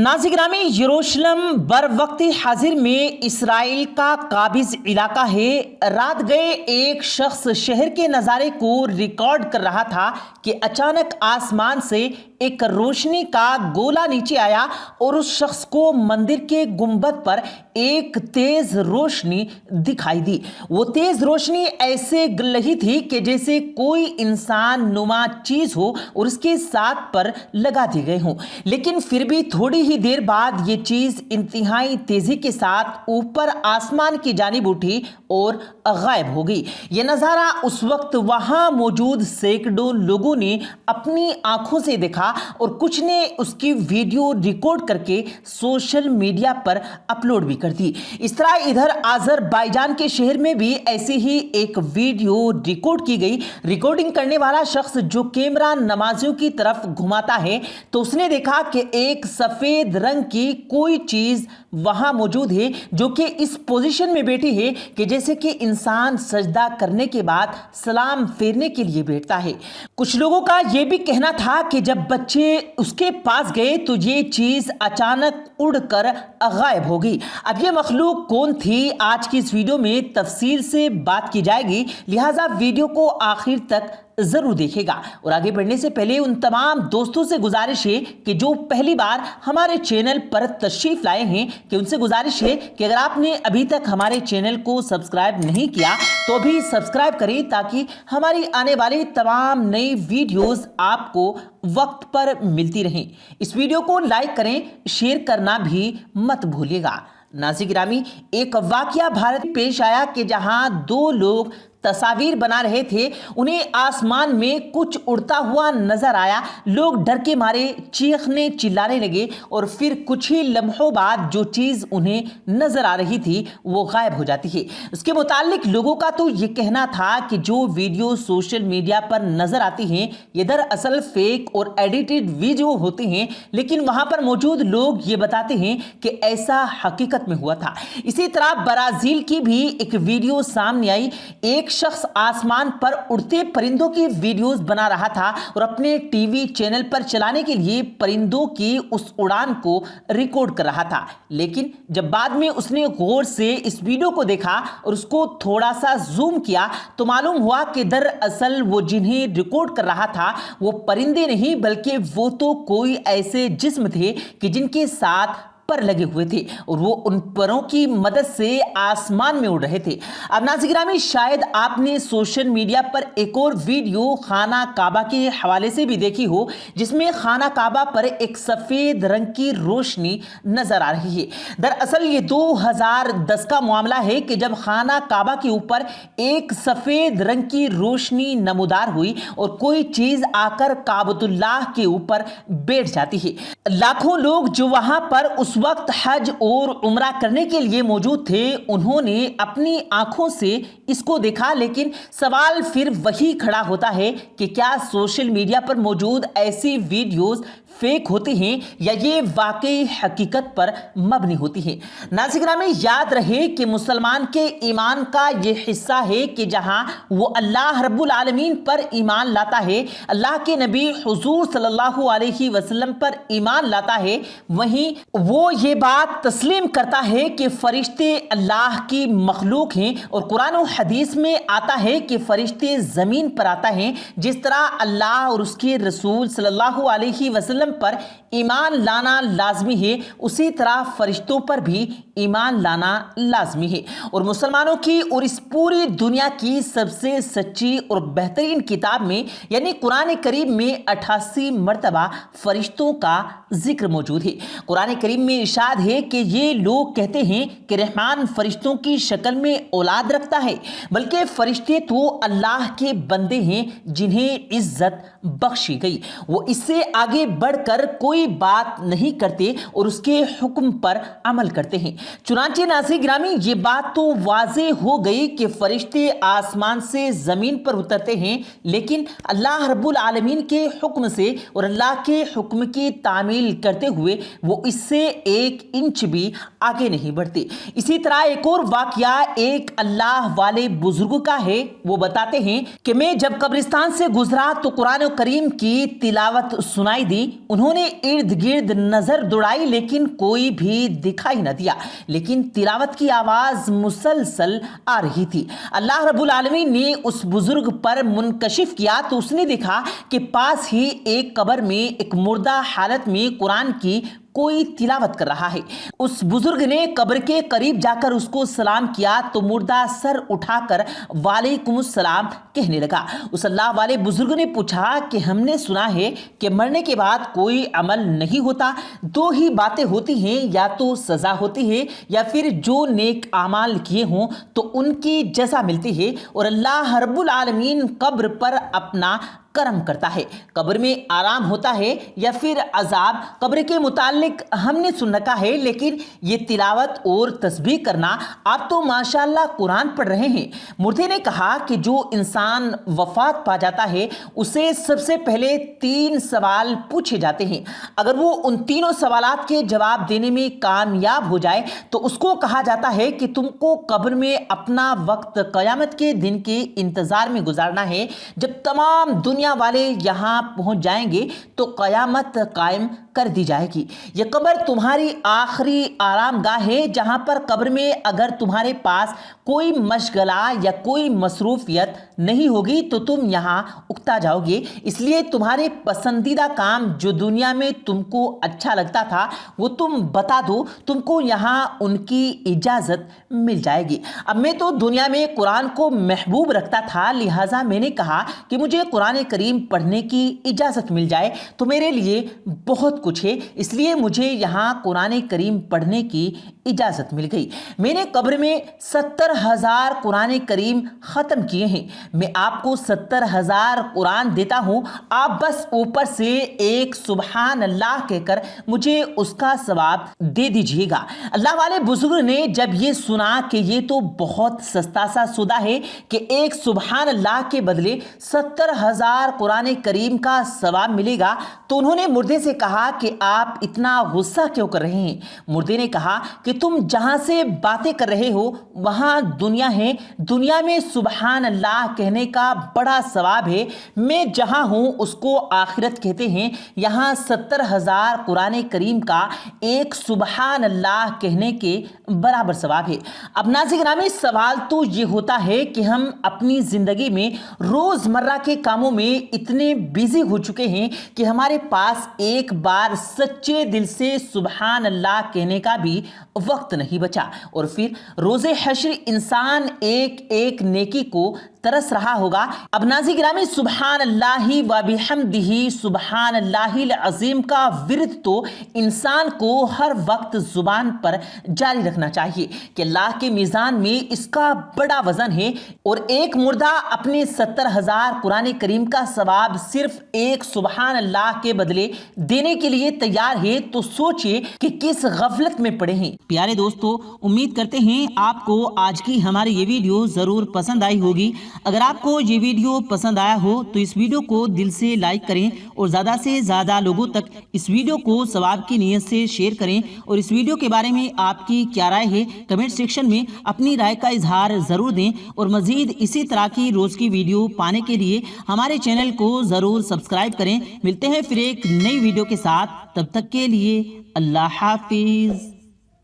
नाज़रीन ग्रामी, यरूशलेम बर वक्त हाजिर में इसराइल का काबिज इलाका है। रात गए एक शख्स शहर के नज़ारे को रिकॉर्ड कर रहा था कि अचानक आसमान से एक रोशनी का गोला नीचे आया और उस शख्स को मंदिर के गुंबद पर एक तेज रोशनी दिखाई दी। वो तेज रोशनी ऐसे गिर रही थी कि जैसे कोई इंसान नुमा चीज हो और उसके साथ पर लगा दी गए हों, लेकिन फिर भी थोड़ी ही देर बाद ये चीज इंतहाई तेजी के साथ ऊपर आसमान की जानिब उठी और गायब हो गई। ये नज़ारा उस वक्त वहां मौजूद सैकड़ों लोगों ने अपनी आंखों से देखा और कुछ ने उसकी वीडियो रिकॉर्ड करके सोशल मीडिया पर अपलोड भी कर दी। इस तरह इधर अज़रबैजान के शहर में भी ऐसी ही एक वीडियो रिकॉर्ड की गई। रिकॉर्डिंग करने वाला शख्स जो कैमरा नमाजियों की तरफ घुमाता है तो उसने देखा कि एक सफेद रंग की कोई चीज वहां मौजूद है जो कि इस पोजीशन में बैठी है कि जैसे कि इंसान सजदा करने के बाद सलाम फेरने के लिए बैठता है। कुछ लोगों का यह भी कहना था कि जब बच्चे उसके पास गए तो ये चीज अचानक उड़कर गायब हो गई। अब ये मखलूक कौन थी, आज की इस वीडियो में तफसील से बात की जाएगी, लिहाजा वीडियो को आखिर तक जरूर देखेगा। और आगे बढ़ने से पहले उन तमाम दोस्तों से गुजारिश है कि जो पहली बार हमारे चैनल पर तशरीफ लाए हैं कि उनसे गुजारिश है कि अगर आपने अभी तक हमारे चैनल को सब्सक्राइब नहीं किया तो अभी सब्सक्राइब करें ताकि हमारी आने वाली तमाम नई वीडियोस आपको वक्त पर मिलती रहें। इस वीडियो को लाइक करें, शेयर करना भी मत भूलिएगा। नाज़रीन गिरामी, एक वाकया भारत पेश आया कि जहां दो लोग तस्वीर बना रहे थे, उन्हें आसमान में कुछ उड़ता हुआ नजर आया। लोग डर के मारे चीखने चिल्लाने लगे और फिर कुछ ही लम्हों बाद जो चीज उन्हें नजर आ रही थी वो गायब हो जाती है। उसके मुतालिक लोगों का तो ये कहना था कि जो वीडियो सोशल मीडिया पर नजर आती हैं ये दरअसल फेक और एडिटेड वीडियो होते हैं, लेकिन वहां पर मौजूद लोग ये बताते हैं कि ऐसा हकीकत में हुआ था। इसी तरह ब्राजील की भी एक वीडियो सामने आई। एक शख्स आसमान पर उड़ते परिंदों की वीडियोस बना रहा था और अपने टीवी चैनल पर चलाने के लिए परिंदों की उस उड़ान को रिकॉर्ड कर रहा था, लेकिन जब बाद में उसने गौर से इस वीडियो को देखा और उसको थोड़ा सा जूम किया तो मालूम हुआ कि दरअसल वो जिन्हें रिकॉर्ड कर रहा था वो परिंदे नहीं बल्कि वो तो कोई ऐसे जिस्म थे कि जिनके साथ पर लगे हुए थे और वो उन परों की मदद से आसमान में उड़ रहे थे। अब नाज़रीन गिरामी, शायद आपने सोशल मीडिया पर एक और वीडियो खाना काबा के हवाले से भी देखी हो जिसमें खाना काबा पर एक सफेद रंग की रोशनी नजर आ रही है। दरअसल ये 2010 का मामला है कि जब खाना काबा के ऊपर एक सफेद रंग की रोशनी नमूदार हुई और कोई चीज आकर काबतुल्लाह के ऊपर बैठ जाती है। लाखों लोग जो वहां पर उस वक्त हज और उम्रा करने के लिए मौजूद थे उन्होंने अपनी आंखों से इसको देखा, लेकिन सवाल फिर वही खड़ा होता है कि क्या सोशल मीडिया पर मौजूद ऐसी वीडियोस फेक होती हैं या ये वाकई हकीकत पर मबनी होती है। नाज़रीन गिरामी, याद रहे कि मुसलमान के ईमान का ये हिस्सा है कि जहां वो अल्लाह रब्बुल आलमीन पर ईमान लाता है, अल्लाह के नबी हुजूर सल्लल्लाहु अलैहि वसल्लम पर ईमान लाता है, वहीं वो ये बात तस्लीम करता है कि फरिश्ते अल्लाह की मखलूक हैं और कुरान और हदीस में आता है कि फरिश्ते जमीन पर आता है। जिस तरह अल्लाह और उसके रसूल सल्लल्लाहु अलैहि वसल्लम पर ईमान लाना लाजमी है, उसी तरह फरिश्तों पर भी ईमान लाना लाजमी है। और मुसलमानों की और इस पूरी दुनिया की सबसे सच्ची और बेहतरीन किताब में यानी कुरान करीम में 88 मरतबा फरिश्तों का जिक्र मौजूद है। कुरान करीम में इरशाद है कि ये लोग कहते हैं कि रहमान फरिश्तों की शक्ल में औलाद रखता है, बल्कि फरिश्ते तो अल्लाह के बंदे हैं जिन्हें इज्जत बख्शी गई। वो इससे आगे बढ़कर कोई बात नहीं करते और उसके हुक्म पर अमल करते हैं। चुनांचे नाज़रीन गिरामी, ये बात तो वाज़े हो गई कि फरिश्ते आसमान से जमीन पर उतरते हैं, लेकिन अल्लाह रब्बुल आलमीन के हुक्म से और अल्लाह के हुक्म की तामील تعویل کرتے ہوئے وہ اس سے 1 انچ بھی آگے نہیں بڑھتے۔ اسی طرح ایک اور واقعہ ایک اللہ والے بزرگ کا ہے۔ وہ بتاتے ہیں کہ میں جب قبرستان سے گزرا تو قرآن کریم کی تلاوت سنائی دی۔ انہوں نے ارد گرد نظر دوڑائی لیکن کوئی بھی دکھائی نہ دیا، لیکن تلاوت کی آواز مسلسل آ رہی تھی۔ اللہ رب العالمین نے اس بزرگ پر منکشف کیا تو اس نے دیکھا کہ پاس ہی ایک قبر میں ایک مردہ حالت میں قرآن کی کوئی تلاوت کر رہا ہے۔ اس بزرگ نے قبر کے قریب جا کر اس کو سلام کیا تو مردہ سر اٹھا کر وعلیکم السلام کہنے لگا۔ اس اللہ والے بزرگ نے پوچھا کہ ہم نے سنا ہے کہ مرنے کے بعد کوئی عمل نہیں ہوتا، 2 ہی باتیں ہوتی ہیں، یا تو سزا ہوتی ہے یا پھر جو نیک اعمال کیے ہوں تو ان کی جزا ملتی ہے، اور اللہ رب العالمین قبر پر اپنا کرم کرتا ہے۔ قبر میں آرام ہوتا ہے یا پھر عذاب، قبر کے متعلق ہم نے سن رکھا ہے، لیکن یہ تلاوت اور تسبیح کرنا، آپ تو ماشاءاللہ قرآن پڑھ رہے ہیں۔ مردے نے کہا کہ جو انسان وفات پا جاتا ہے اسے سب سے پہلے 3 سوال پوچھے جاتے ہیں۔ اگر وہ ان تینوں سوالات کے جواب دینے میں کامیاب ہو جائے تو اس کو کہا جاتا ہے کہ تم کو قبر میں اپنا وقت قیامت کے دن کے انتظار میں گزارنا ہے۔ جب تمام دنیا والے یہاں پہنچ جائیں گے تو قیامت قائم کر دی جائے گی۔ یہ قبر تمہاری آخری آرام گاہ ہے، جہاں پر قبر میں اگر تمہارے پاس کوئی مشغلہ یا کوئی مصروفیت نہیں ہوگی تو تم یہاں اکتا جاؤ گے۔ اس لیے تمہارے پسندیدہ کام جو دنیا میں تم کو اچھا لگتا تھا وہ تم بتا دو، تم کو یہاں ان کی اجازت مل جائے گی۔ اب میں تو دنیا میں قرآن کو محبوب رکھتا تھا، لہٰذا میں نے کہا کہ مجھے قرآن کریم پڑھنے کی اجازت مل جائے تو میرے لیے بہت کچھ ہے، اس لیے مجھے یہاں قرآن کریم پڑھنے کی اجازت مل گئی۔ میں نے قبر میں 70,000 قرآن کریم ختم کیے ہیں۔ میں آپ کو 70,000 قرآن دیتا ہوں، آپ بس اوپر سے ایک سبحان اللہ کہہ کر مجھے اس کا ثواب دے دیجیے گا۔ اللہ والے بزرگ نے جب یہ سنا کہ یہ تو بہت سستا سا سودا ہے کہ ایک سبحان اللہ کے بدلے 70,000 قرآن کریم کا ثواب ملے گا، تو انہوں نے مردے سے کہا کہ آپ اتنا غصہ کیوں کر رہے ہیں؟ مردے نے کہا کہ تم جہاں سے باتیں کر رہے ہو وہاں دنیا ہے، دنیا میں سبحان اللہ کہنے کا بڑا ثواب ہے، میں جہاں ہوں اس کو آخرت کہتے ہیں، یہاں 70,000 قرآن کریم کا ایک سبحان اللہ کہنے کے برابر ثواب ہے۔ اب ناظرین گرامی، سوال تو یہ ہوتا ہے کہ ہم اپنی زندگی میں روزمرہ کے کاموں میں اتنے بیزی ہو چکے ہیں کہ ہمارے پاس ایک بار سچے دل سے سبحان اللہ کہنے کا بھی وقت نہیں بچا، اور پھر روز حشر انسان ایک ایک نیکی کو ترس رہا ہوگا۔ اب ناظرین گرامی، سبحان اللہ و بحمدہ سبحان اللہ العظیم کا ورد تو انسان کو ہر وقت زبان پر جاری رکھنا چاہیے کہ اللہ کے میزان میں اس کا بڑا وزن ہے، اور ایک مردہ اپنے 70,000 قرآن کریم کا ثواب صرف ایک سبحان اللہ کے بدلے دینے کے لیے تیار ہے، تو سوچئے کہ کس غفلت میں پڑے ہیں۔ پیارے دوستو، امید کرتے ہیں آپ کو آج کی ہماری یہ ویڈیو ضرور پسند آئی ہوگی۔ اگر آپ کو یہ ویڈیو پسند آیا ہو تو اس ویڈیو کو دل سے لائک کریں اور زیادہ سے زیادہ لوگوں تک اس ویڈیو کو ثواب کی نیت سے شیئر کریں، اور اس ویڈیو کے بارے میں آپ کی کیا رائے ہے کمنٹ سیکشن میں اپنی رائے کا اظہار ضرور دیں، اور مزید اسی طرح کی روز کی ویڈیو پانے کے لیے ہمارے چینل کو ضرور سبسکرائب کریں۔ ملتے ہیں پھر ایک نئی ویڈیو کے ساتھ، تب تک کے لیے اللہ حافظ۔